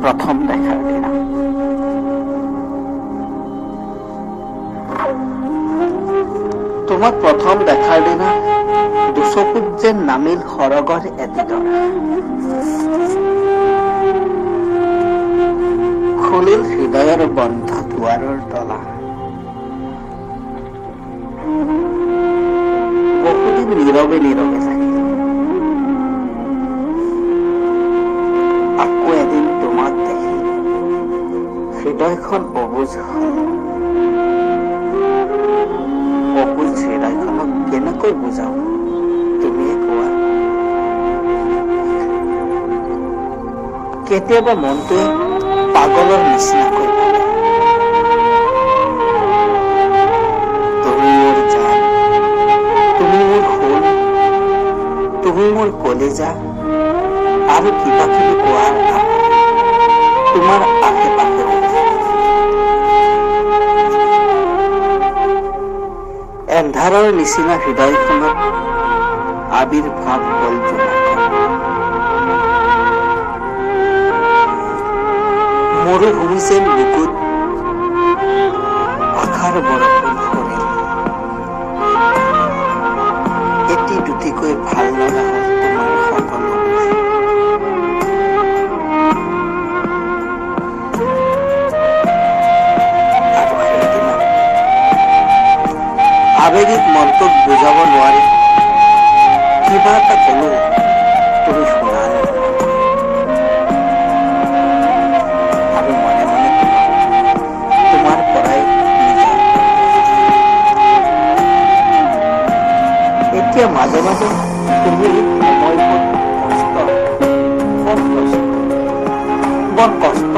প্ৰথম দেখাৰ দিনা। তোমাক প্ৰথম দেখাৰ দিনা দুচকুত যেন নামিল সৰগৰ এটি তৰা। খুলিল হৃদয়ৰ বন্ধ দুৱাৰৰ তলা। বহুদিন নীৰৱে নীৰৱে থাকিল। আকৌ এদিন তোমাক দেখি হৃদয়খন অবুজ হল। অবুজ হৃদয়খনক কেনেকৈ বুজাও তুমিয়ে কোৱা। কেতিয়াবা মনটোৱে পাগলৰ নিচিনাকৈ ভাবে। তুমি মোৰ জান, তুমি মোৰ সোণ, তুমি মোৰ কলিজা, আৰু কিবা কিবি কোৱাৰ তোমাৰ আশে পাশে। এন্ধাৰৰ নিচিনা হৃদয়খনত আবিৰ্ভাৱ হল জোনাকৰ। মৰুভূমি যেন বুকুত আশাৰ বৰষুণ ধৰিল। এটি দুটিকৈ ভাল লগা হল তোমাৰ সকলোবোৰ। আৰু সেইদিনা আবেগিক মনটোক বুজাব নোৱাৰি কিবা এটা কলো, তুমি শুনালে। আৰু মনে মনে তোমাৰ পৰাই এতিয়া মাজে মাজে তুমি সময়বোৰ বৰ কষ্ট